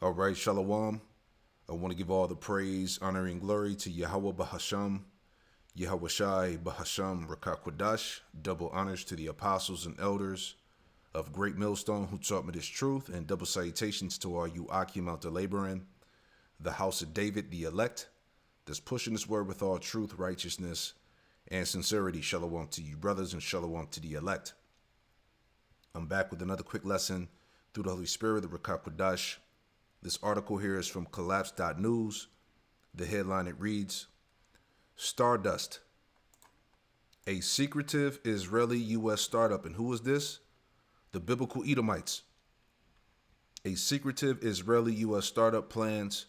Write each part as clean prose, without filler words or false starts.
All right, Shalom. I want to give all the praise, honor, and glory to Yahweh Bahasham, Yahweh Shai Bahasham Rakakwadash. Double honors to the apostles and elders of Great Millstone who taught me this truth, and double salutations to all you Akim out there laboring, the house of David, the elect, that's pushing this word with all truth, righteousness, and sincerity. Shalom to you, brothers, and shalom to the elect. I'm back with another quick lesson through the Holy Spirit, the Rakakwadash. This article here is from collapse.news. The headline, it reads, Stardust, a secretive Israeli-U.S. startup. And who is this? The biblical Edomites. A secretive Israeli-U.S. startup plans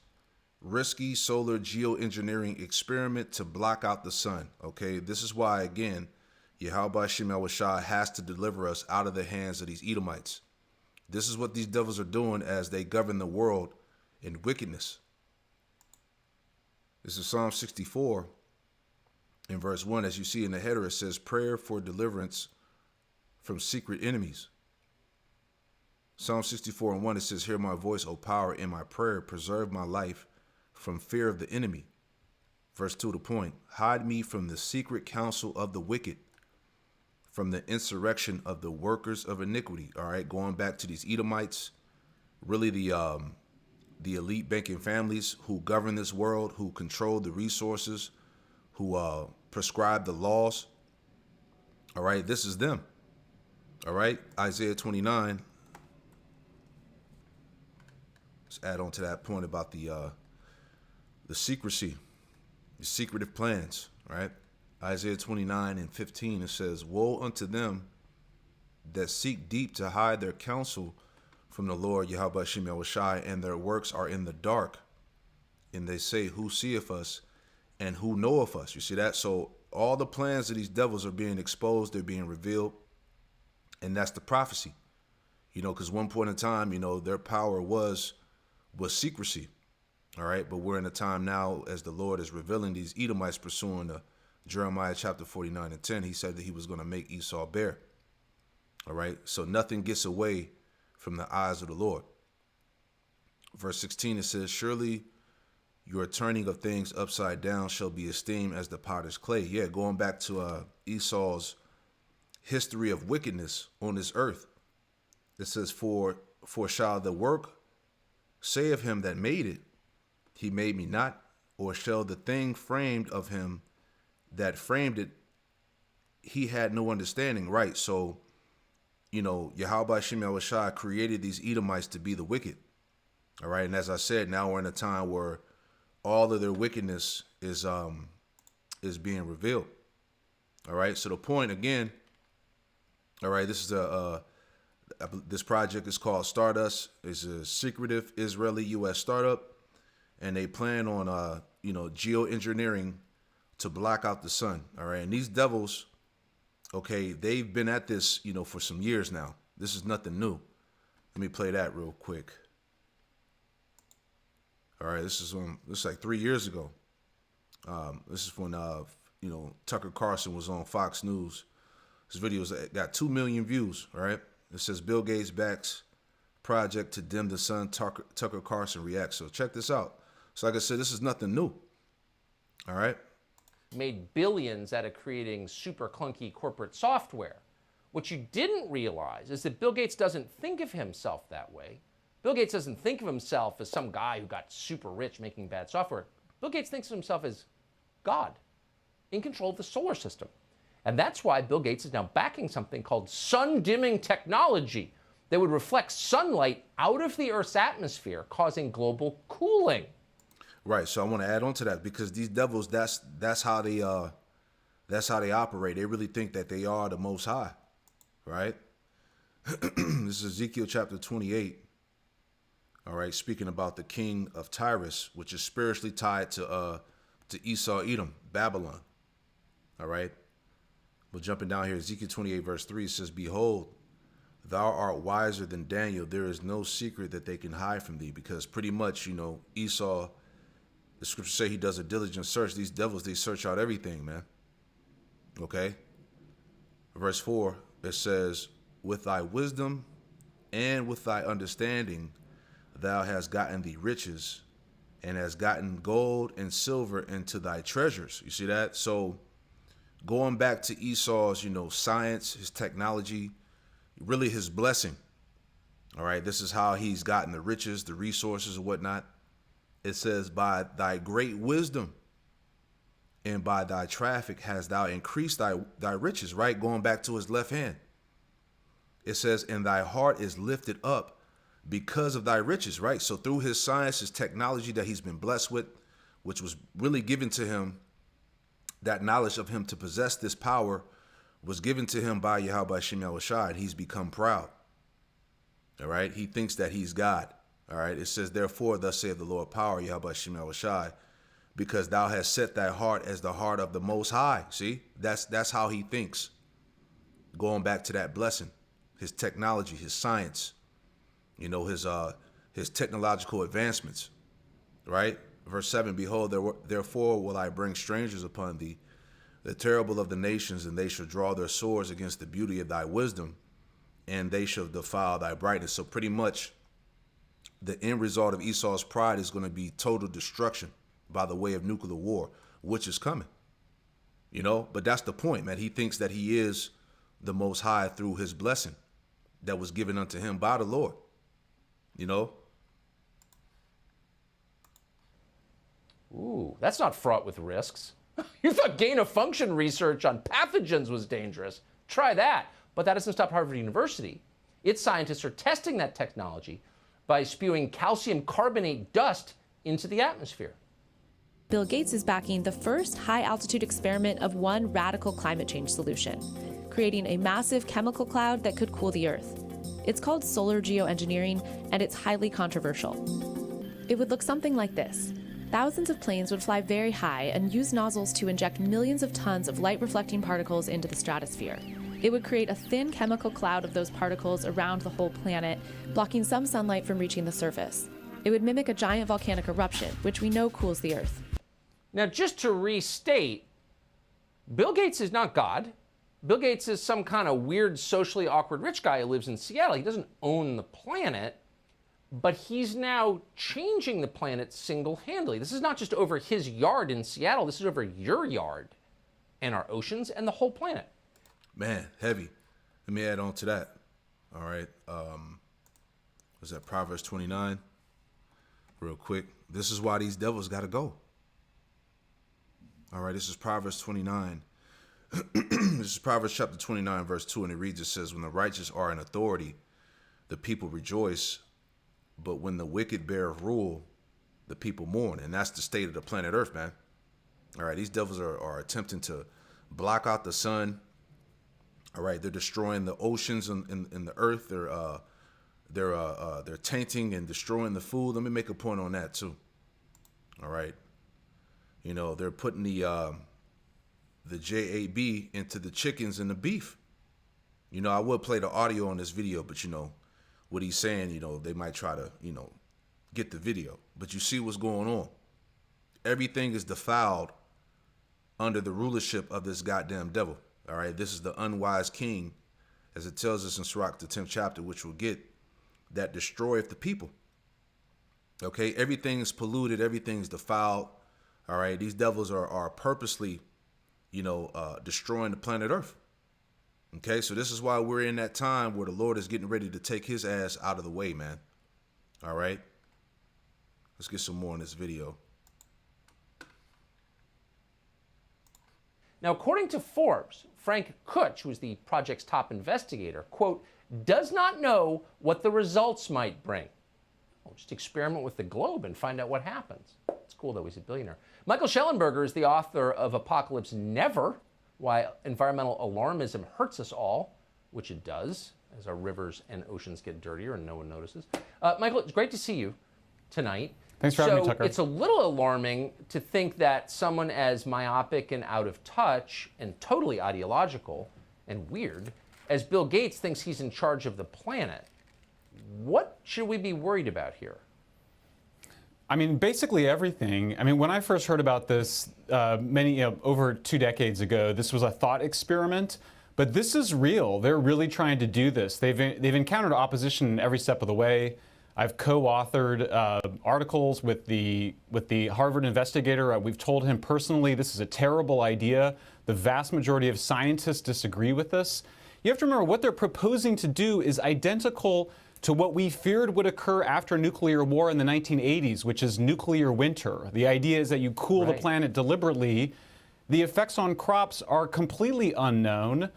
risky solar geoengineering experiment to block out the sun. Okay, this is why, again, Yahweh Shemel Shah has to deliver us out of the hands of these Edomites. This is what these devils are doing as they govern the world in wickedness. This is Psalm 64 in verse 1. As you see in the header, it says, prayer for deliverance from secret enemies. Psalm 64 and 1, it says, hear my voice, O power, in my prayer. Preserve my life from fear of the enemy. Verse 2, the point. Hide me from the secret counsel of the wicked, from the insurrection of the workers of iniquity. All right, going back to these Edomites, really the elite banking families who govern this world, who control the resources, who prescribe the laws. All right, this is them. All right, Isaiah 29. Let's add on to that point about the secrecy, the secretive plans. All right. Isaiah 29 and 15, it says, woe unto them that seek deep to hide their counsel from the Lord, Yahweh Shemel Shai, and their works are in the dark. And they say, who seeth us and who knoweth us? You see that? So all the plans of these devils are being exposed, they're being revealed. And that's the prophecy. You know, because one point in time, you know, their power was secrecy. All right. But we're in a time now, as the Lord is revealing these Edomites pursuing the Jeremiah chapter 49 and 10, he said that he was going to make Esau bare. All right. So nothing gets away from the eyes of the Lord. Verse 16, it says, surely your turning of things upside down shall be esteemed as the potter's clay. Yeah, going back to Esau's history of wickedness on this earth. It says, for shall the work say of him that made it, he made me not, or shall the thing framed of him that framed it, he had no understanding. Right. So, you know, Yahweh Shemel Shai created these Edomites to be the wicked. All right. And as I said, now we're in a time where all of their wickedness is being revealed. All right. So the point again. All right. This is this project is called Stardust. It's a secretive Israeli-U.S. startup, and they plan on geoengineering to block out the sun. All right. And these devils, okay, they've been at this, you know, for some years now. This is nothing new. Let me play that real quick. All right. This is like 3 years ago. This is when, Tucker Carlson was on Fox News. This video's got 2 million views. All right. It says Bill Gates backs project to dim the sun. Tucker Carlson reacts. So check this out. So like I said, this is nothing new. All right. Made billions out of creating super clunky corporate software. What you didn't realize is that Bill Gates doesn't think of himself that way. Bill Gates doesn't think of himself as some guy who got super rich making bad software. Bill Gates thinks of himself as God in control of the solar system. And that's why Bill Gates is now backing something called sun-dimming technology that would reflect sunlight out of the Earth's atmosphere, causing global cooling. Right. So I want to add on to that because these devils, that's how they operate. They really think that they are the Most High. Right. This is Ezekiel chapter 28. All right. Speaking about the king of Tyrus, which is spiritually tied to Esau, Edom, Babylon. All right. But jumping down here, Ezekiel 28 verse 3 says, behold, thou art wiser than Daniel. There is no secret that they can hide from thee. Because pretty much, you know, Esau, the scriptures say he does a diligent search. These devils, they search out everything, man. Okay. Verse 4, it says, with thy wisdom and with thy understanding thou hast gotten thee riches, and hast gotten gold and silver into thy treasures. You see that? So going back to Esau's, science, his technology, really his blessing. All right, this is how he's gotten the riches, the resources, and whatnot. It says, by thy great wisdom and by thy traffic hast thou increased thy riches, right? Going back to his left hand. It says, and thy heart is lifted up because of thy riches, right? So through his science, his technology that he's been blessed with, which was really given to him, that knowledge of him to possess this power was given to him by Yahweh Shem Yahushua, and he's become proud. All right. He thinks that he's God. All right. It says, therefore, thus saith the Lord power, Yahweh Shem Yahushua, because thou hast set thy heart as the heart of the Most High. See, that's how he thinks. Going back to that blessing, his technology, his science, his technological advancements. Right. Verse 7, behold, therefore will I bring strangers upon thee, the terrible of the nations, and they shall draw their swords against the beauty of thy wisdom, and they shall defile thy brightness. So pretty much the end result of Esau's pride is going to be total destruction by the way of nuclear war, which is coming. But that's the point, man. He thinks that he is the Most High through his blessing that was given unto him by the Lord. Ooh, that's not fraught with risks. You thought gain-of-function research on pathogens was dangerous. Try that. But that doesn't stop Harvard University. Its scientists are testing that technology by spewing calcium carbonate dust into the atmosphere. Bill Gates is backing the first high-altitude experiment of one radical climate change solution, creating a massive chemical cloud that could cool the Earth. It's called solar geoengineering, and it's highly controversial. It would look something like this. Thousands of planes would fly very high and use nozzles to inject millions of tons of light-reflecting particles into the stratosphere. It would create a thin chemical cloud of those particles around the whole planet, blocking some sunlight from reaching the surface. It would mimic a giant volcanic eruption, which we know cools the Earth. Now, just to restate, Bill Gates is not God. Bill Gates is some kind of weird, socially awkward rich guy who lives in Seattle. He doesn't own the planet. But he's now changing the planet single-handedly. This is not just over his yard in Seattle. This is over your yard and our oceans and the whole planet. Man, heavy. Let me add on to that. All right. Was that Proverbs 29? Real quick. This is why these devils got to go. All right. This is Proverbs 29. This is Proverbs chapter 29, verse 2. And it reads, it says, when the righteous are in authority, the people rejoice. But when the wicked bear rule, the people mourn. And that's the state of the planet Earth, man. All right, these devils are attempting to block out the sun. All right, they're destroying the oceans in the earth. They're tainting and destroying the food. Let me make a point on that too. All right. They're putting the JAB into the chickens and the beef. I would play the audio on this video, but what he's saying, they might try to, get the video. But you see what's going on. Everything is defiled under the rulership of this goddamn devil. All right, this is the unwise king, as it tells us in Sirach, the 10th chapter, which we'll get, that destroyeth the people. Okay, everything is polluted, everything is defiled. All right, these devils are purposely, destroying the planet Earth. Okay, so this is why we're in that time where the Lord is getting ready to take his ass out of the way, man. All right. Let's get some more in this video. Now, according to Forbes, Frank Kutch, who is the project's top investigator, quote, does not know what the results might bring. Well, just experiment with the globe and find out what happens. It's cool, though. He's a billionaire. Michael Schellenberger is the author of Apocalypse Never, Why Environmental Alarmism Hurts Us All, which it does, as our rivers and oceans get dirtier and no one notices. Michael, it's great to see you tonight. Thanks for having me, Tucker. It's a little alarming to think that someone as myopic and out of touch and totally ideological and weird as Bill Gates thinks he's in charge of the planet. What should we be worried about here? I mean, basically everything. I mean, when I first heard about this over 2 decades ago, this was a thought experiment, but this is real. They're really trying to do this. They've encountered opposition every step of the way. I've co-authored articles with the Harvard investigator. We've told him personally this is a terrible idea. The vast majority of scientists disagree with this. You have to remember what they're proposing to do is identical to what we feared would occur after nuclear war in the 1980s, which is nuclear winter. The idea is that you cool the planet deliberately. The effects on crops are completely unknown.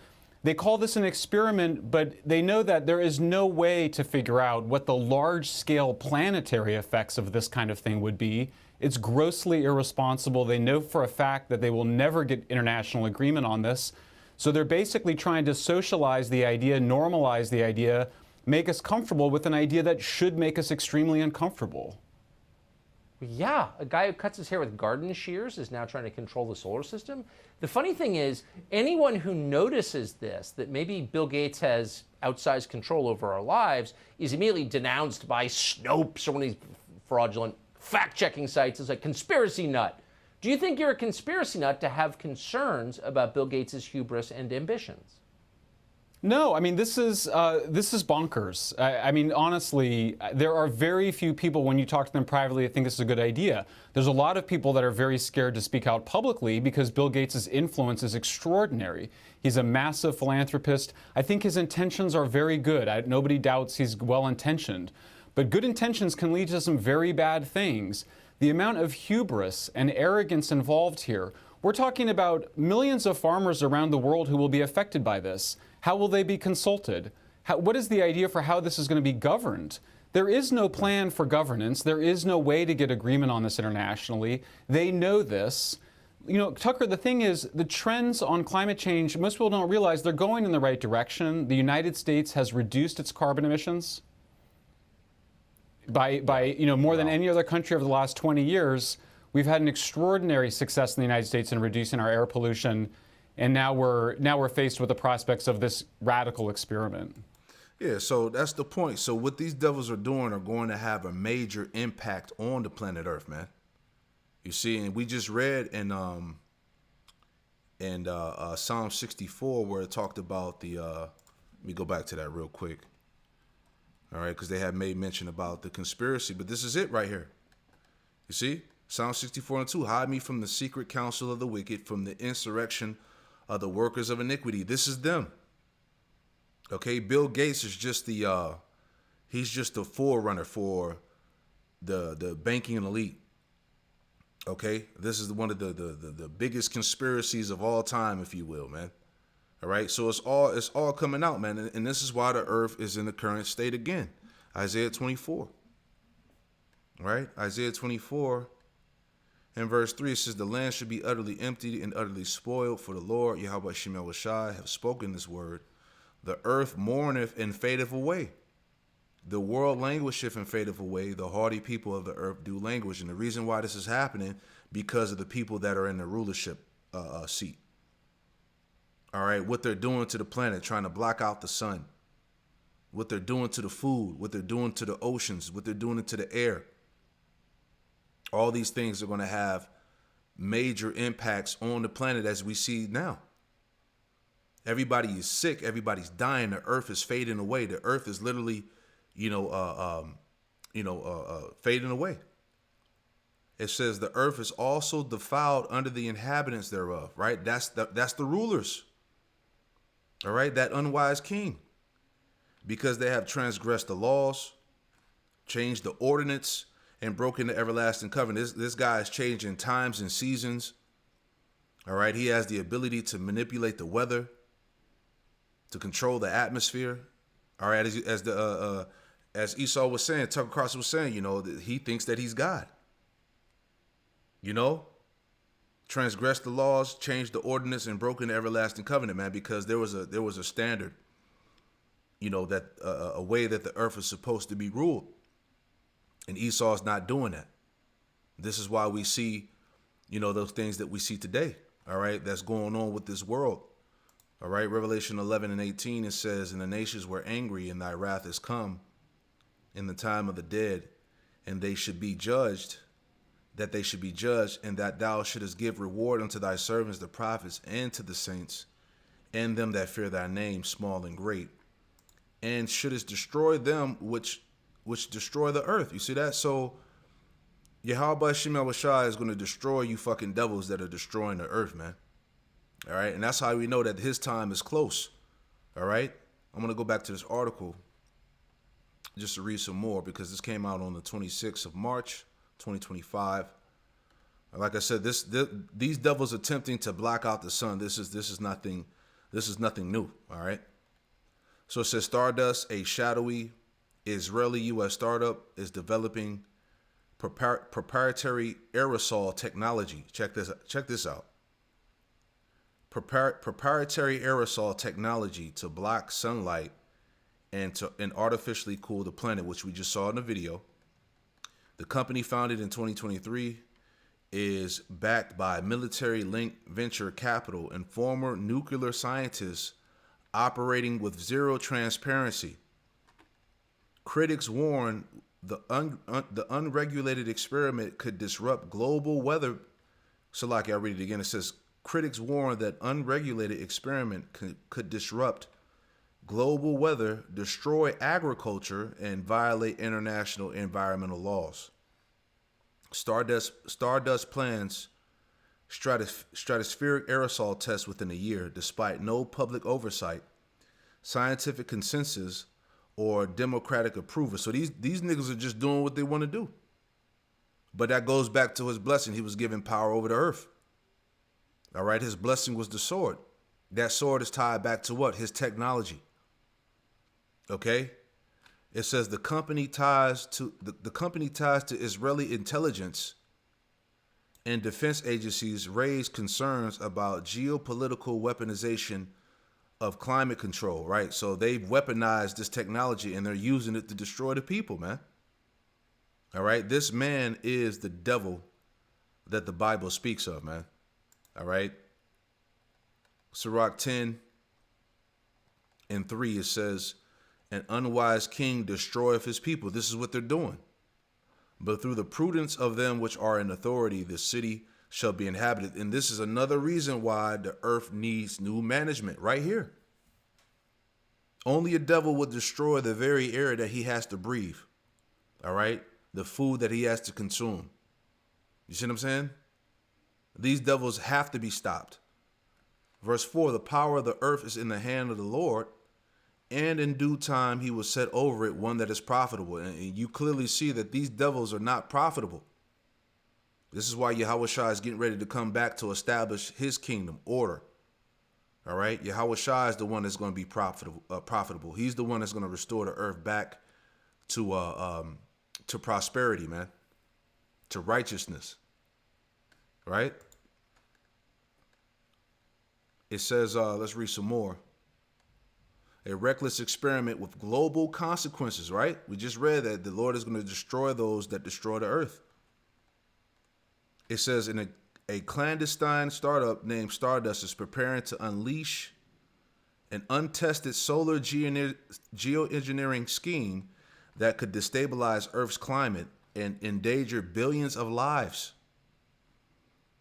They call this an experiment, but they know that there is no way to figure out what the large-scale planetary effects of this kind of thing would be. It's grossly irresponsible. They know for a fact that they will never get international agreement on this. So they're basically trying to socialize the idea, normalize the idea, make us comfortable with an idea that should make us extremely uncomfortable. Yeah, a guy who cuts his hair with garden shears is now trying to control the solar system. The funny thing is, anyone who notices this, that maybe Bill Gates has outsized control over our lives, is immediately denounced by Snopes or one of these fraudulent fact-checking sites as a conspiracy nut. Do you think you're a conspiracy nut to have concerns about Bill Gates' hubris and ambitions? No, I mean, this is bonkers. I mean, honestly, there are very few people, when you talk to them privately, that think this is a good idea. There's a lot of people that are very scared to speak out publicly because Bill Gates' influence is extraordinary. He's a massive philanthropist. I think his intentions are very good. Nobody doubts he's well-intentioned. But good intentions can lead to some very bad things. The amount of hubris and arrogance involved here, we're talking about millions of farmers around the world who will be affected by this. How will they be consulted? What is the idea for how this is going to be governed? There is no plan for governance. There is no way to get agreement on this internationally. They know this. You know, Tucker, the thing is, the trends on climate change, most people don't realize they're going in the right direction. The United States has reduced its carbon emissions by more than any other country over the last 20 years. We've had an extraordinary success in the United States in reducing our air pollution. And now we're faced with the prospects of this radical experiment. Yeah, so that's the point. So what these devils are doing are going to have a major impact on the planet Earth, man. You see, and we just read in Psalm 64 where it talked about the. Let me go back to that real quick. All right, because they had made mention about the conspiracy, but this is it right here. You see, Psalm 64:2, hide me from the secret counsel of the wicked, from the insurrection of the workers of iniquity. This is them. Okay, Bill Gates is just he's just the forerunner for the banking elite. Okay, this is one of the biggest conspiracies of all time, if you will, man. All right, so it's all coming out, man, and this is why the earth is in the current state again. Isaiah 24. All right, Isaiah 24. In verse 3, it says, the land should be utterly emptied and utterly spoiled, for the Lord, Yahweh Shemel Shai, have spoken this word. The earth mourneth and fadeth away. The world languisheth and fadeth away. The haughty people of the earth do languish. And the reason why this is happening, because of the people that are in the rulership seat. All right, what they're doing to the planet, trying to block out the sun. What they're doing to the food, what they're doing to the oceans, what they're doing to the air. All these things are going to have major impacts on the planet as we see now. Everybody is sick. Everybody's dying. The earth is fading away. The earth is literally, fading away. It says the earth is also defiled under the inhabitants thereof. Right? That's the rulers. All right, that unwise king, because they have transgressed the laws, changed the ordinance, and broken the everlasting covenant. This guy is changing times and seasons. All right, he has the ability to manipulate the weather, to control the atmosphere. All right, as Esau was saying, Tucker Carlson was saying, that he thinks that he's God. Transgressed the laws, changed the ordinance, and broken the everlasting covenant, man, because there was a standard, that a way that the earth is supposed to be ruled. And Esau's not doing that. This is why we see, those things that we see today, all right, that's going on with this world. All right, Revelation 11:18, it says, and the nations were angry, and thy wrath is come in the time of the dead, and they should be judged, and that thou shouldest give reward unto thy servants, the prophets, and to the saints, and them that fear thy name, small and great, and shouldest destroy them which which destroy the earth. You see that? So Yahweh Shemel Shai is going to destroy you fucking devils that are destroying the earth, man. All right? And that's how we know that his time is close. All right? I'm going to go back to this article just to read some more, because this came out on the 26th of March, 2025. Like I said, these devils attempting to block out the sun. This is nothing new. All right. So it says Stardust, a shadowy Israeli U.S. startup, is developing proprietary aerosol technology. Check this out. Proprietary aerosol technology to block sunlight and artificially cool the planet, which we just saw in the video. The company, founded in 2023, is backed by military-linked venture capital and former nuclear scientists operating with zero transparency. Critics warn the unregulated experiment could disrupt global weather. So like I read it again, it says, critics warn that unregulated experiment could disrupt global weather, destroy agriculture, and violate international environmental laws. Stardust plans stratospheric aerosol tests within a year, despite no public oversight, scientific consensus, or democratic approval. So these niggas are just doing what they want to do. But that goes back to his blessing. He was given power over the earth. All right, his blessing was the sword. That sword is tied back to what? His technology. Okay? It says the company ties to Israeli intelligence and defense agencies raise concerns about geopolitical weaponization of climate control, right? So they've weaponized this technology and they're using it to destroy the people, man. All right? This man is the devil that the Bible speaks of, man. All right? Sirach 10 and 3, it says, an unwise king destroyeth his people. This is what they're doing. But through the prudence of them which are in authority, the city shall be inhabited. And this is another reason why the earth needs new management right here. Only a devil would destroy the very air that he has to breathe. All right? The food that he has to consume. You see what I'm saying? These devils have to be stopped. Verse 4, the power of the earth is in the hand of the Lord, and in due time he will set over it one that is profitable. And you clearly see that these devils are not profitable. This is why Yahweh Shai is getting ready to come back to establish his kingdom order. All right? Yahweh Shai is the one that's going to be profitable. He's the one that's going to restore the earth back to prosperity, man. To righteousness. Right? It says, let's read some more. A reckless experiment with global consequences, right? We just read that the Lord is going to destroy those that destroy the earth. It says in a clandestine startup named Stardust is preparing to unleash an untested solar geoengineering scheme that could destabilize Earth's climate and endanger billions of lives.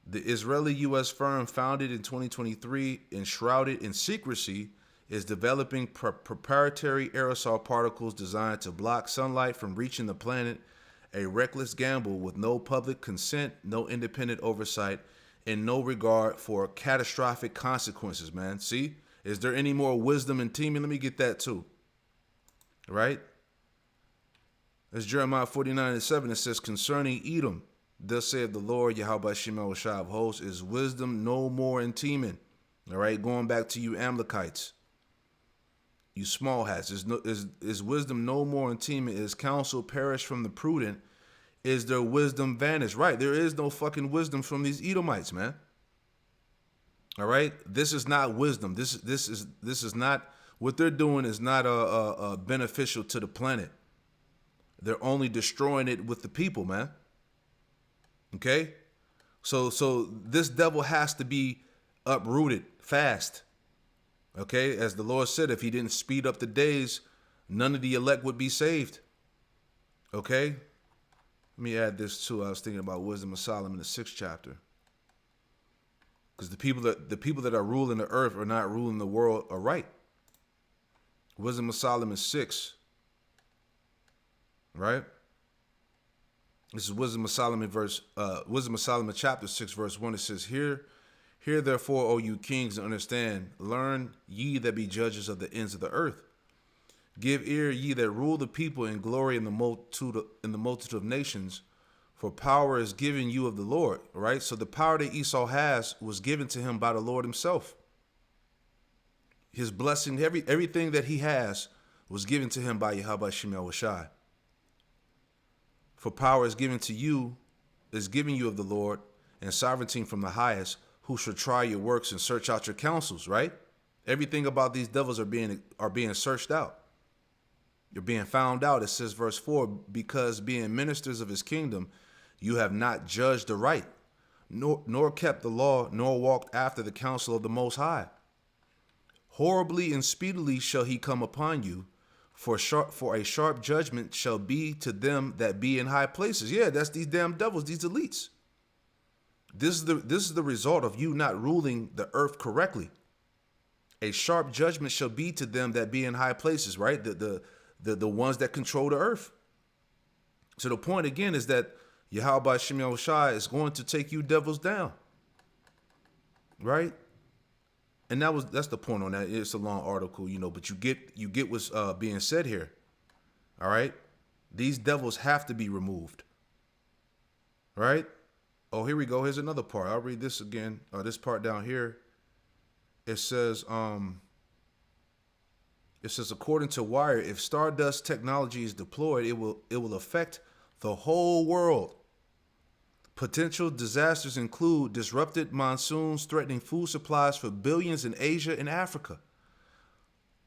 The Israeli U.S. firm, founded in 2023, enshrouded in secrecy, is developing proprietary aerosol particles designed to block sunlight from reaching the planet, a reckless gamble with no public consent, no independent oversight, and no regard for catastrophic consequences, man. See? Is there any more wisdom in teaming? Let me get that too. Right? As Jeremiah 49:7, it says, concerning Edom, thus saith the Lord, Yahweh Shemel Shai of hosts, is wisdom no more in teaming. All right? Going back to you Amalekites. You small hats, is wisdom no more in teaming? Is counsel perished from the prudent? Is their wisdom vanished? Right, there is no fucking wisdom from these Edomites, man. All right, this is not wisdom. This is not what they're doing. Is not beneficial to the planet. They're only destroying it with the people, man. Okay, so this devil has to be uprooted fast. Okay, as the Lord said, if he didn't speed up the days, none of the elect would be saved. Okay, let me add this too. I was thinking about Wisdom of Solomon, the 6th chapter, because the people that are ruling the earth are not ruling the world aright. Wisdom of Solomon 6, right? This is Wisdom of Solomon chapter 6, verse 1. It says, Hear therefore, O you kings, and understand, learn ye that be judges of the ends of the earth. Give ear, ye that rule the people, and glory in the multitude of nations, for power is given you of the Lord. Right? So the power that Esau has was given to him by the Lord himself. His blessing, everything that he has was given to him by Yahweh Shemel Washai. For power is given you of the Lord, and sovereignty from the highest, who shall try your works and search out your counsels, right? Everything about these devils are being searched out. You're being found out. It says, verse 4, because being ministers of his kingdom, you have not judged aright, nor kept the law, nor walked after the counsel of the Most High. Horribly and speedily shall he come upon you, for a sharp judgment shall be to them that be in high places. Yeah, that's these damn devils, these elites. This is the result of you not ruling the earth correctly. A sharp judgment shall be to them that be in high places, right? The ones that control the earth. So the point again is that Yahweh Shemel Shai is going to take you devils down, right? And that's the point on that. It's a long article, but you get what's being said here. All right, these devils have to be removed, right? Oh, here we go. Here's another part. I'll read this again. This part down here. It says, according to Wire, if Stardust technology is deployed, it will affect the whole world. Potential disasters include disrupted monsoons threatening food supplies for billions in Asia and Africa,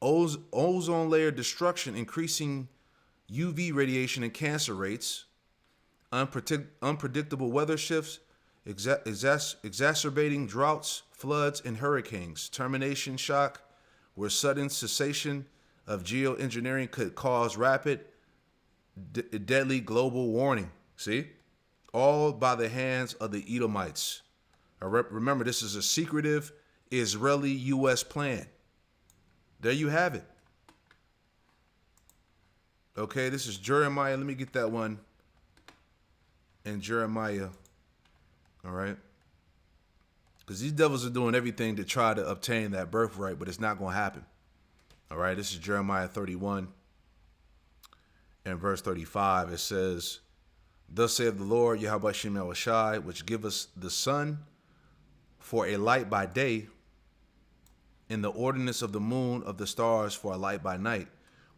ozone layer destruction increasing UV radiation and cancer rates, unpredictable weather shifts, exacerbating droughts, floods, and hurricanes, termination shock, where sudden cessation of geoengineering could cause rapid, deadly global warming. See? All by the hands of the Edomites. Remember, this is a secretive Israeli-U.S. plan. There you have it. Okay, this is Jeremiah. Let me get that one. And Jeremiah. All right. Because these devils are doing everything to try to obtain that birthright, but it's not going to happen. All right, this is Jeremiah 31 and verse 35. It says, Thus saith the Lord, Yahweh Shemel Shai, which give us the sun for a light by day, and the ordinance of the moon of the stars for a light by night,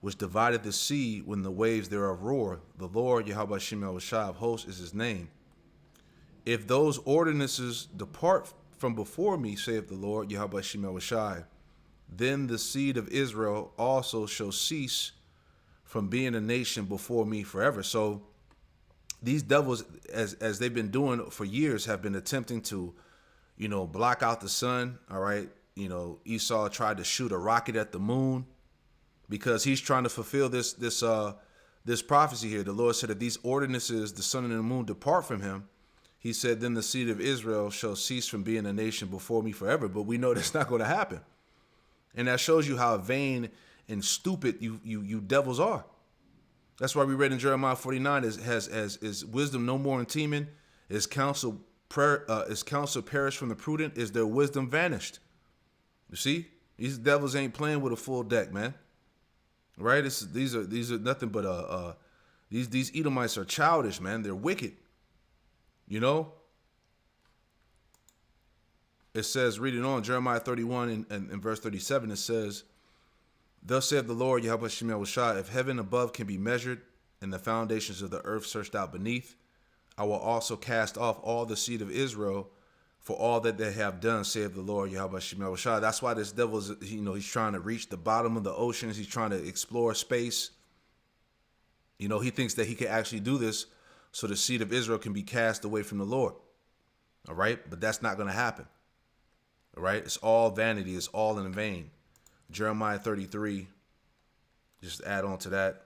which divided the sea when the waves thereof roar. The Lord, Yahweh Shemel Shai of hosts is his name. If those ordinances depart from before me, saith the Lord, Yahweh Shemel Shai, then the seed of Israel also shall cease from being a nation before me forever. So these devils, as they've been doing for years, have been attempting to, block out the sun. All right. Esau tried to shoot a rocket at the moon because he's trying to fulfill this prophecy here. The Lord said, if these ordinances, the sun and the moon, depart from him, he said, then the seed of Israel shall cease from being a nation before me forever. But we know that's not going to happen. And that shows you how vain and stupid you devils are. That's why we read in Jeremiah 49, is wisdom no more in teeming? Is counsel perished from the prudent? Is their wisdom vanished? You see? These devils ain't playing with a full deck, man. Right? These are nothing but these Edomites are childish, man. They're wicked. It says, reading on, Jeremiah 31 and verse 37, it says, Thus saith the Lord, Yahweh Shemel Shai, if heaven above can be measured, and the foundations of the earth searched out beneath, I will also cast off all the seed of Israel for all that they have done, saith the Lord, Yahweh Shemel Shai. That's why this devil is, he's trying to reach the bottom of the oceans. He's trying to explore space. He thinks that he can actually do this so the seed of Israel can be cast away from the Lord. All right? But that's not going to happen. All right? It's all vanity. It's all in vain. Jeremiah 33, just add on to that.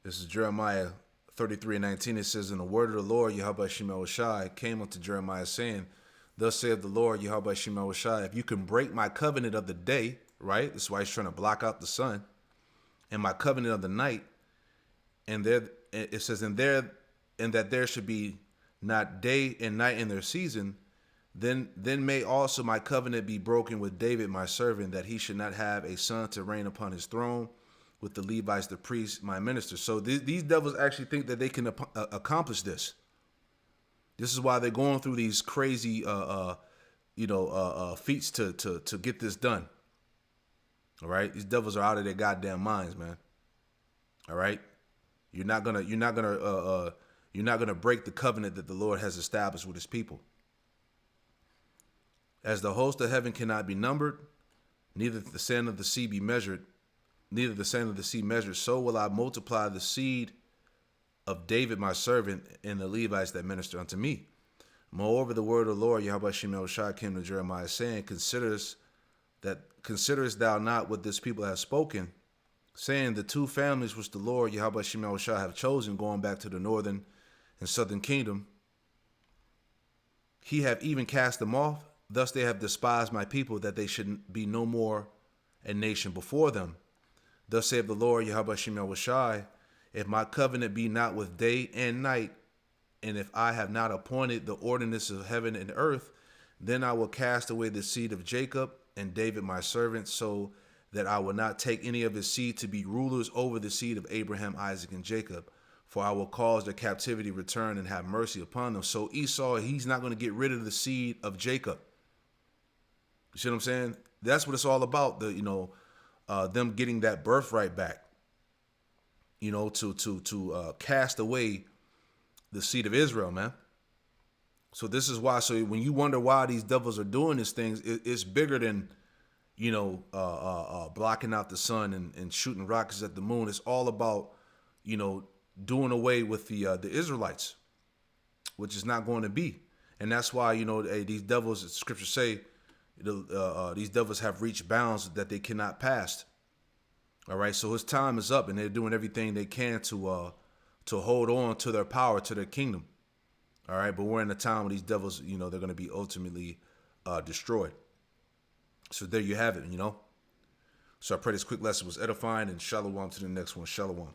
This is Jeremiah 33 and 19. It says, And the word of the Lord, Yahweh Shemel Shai, came unto Jeremiah, saying, Thus saith the Lord, Yahweh Shemel Shai, if you can break my covenant of the day, right? That's why he's trying to block out the sun, and my covenant of the night, and there it says, and that there should be not day and night in their season, then may also my covenant be broken with David my servant, that he should not have a son to reign upon his throne with the Levites, the priests, my ministers. So these devils actually think that they can accomplish this. This is why they're going through these crazy feats to get this done. All right, these devils are out of their goddamn minds, man. All right, you're not gonna break the covenant that the Lord has established with his people. As the host of heaven cannot be numbered, neither the sand of the sea be measured, so will I multiply the seed of David my servant and the Levites that minister unto me. Moreover, the word of the Lord, Yahweh Shem Shai, came to Jeremiah, saying, Considerest thou not what this people have spoken, saying, the two families which the Lord, Yahweh Shem Shai, have chosen, going back to the northern and southern kingdom, he have even cast them off. Thus they have despised my people, that they should be no more a nation before them. Thus saith the Lord, Yahweh Shem Shai, if my covenant be not with day and night, and if I have not appointed the ordinance of heaven and earth, then I will cast away the seed of Jacob and David my servant, so that I will not take any of his seed to be rulers over the seed of Abraham, Isaac, and Jacob. For I will cause their captivity return and have mercy upon them. So Esau, he's not going to get rid of the seed of Jacob. You see what I'm saying? That's what it's all about. Them getting that birthright back. To cast away the seed of Israel, man. So this is why. So when you wonder why these devils are doing these things, it's bigger than, blocking out the sun and shooting rockets at the moon. It's all about, doing away with the Israelites, which is not going to be. And that's why, these devils, the scriptures say, these devils have reached bounds that they cannot pass. All right, so his time is up, and they're doing everything they can to hold on to their power, to their kingdom. All right, but we're in a time when these devils, they're going to be ultimately destroyed. So there you have it, So I pray this quick lesson was edifying, and shalom to the next one. Shalom.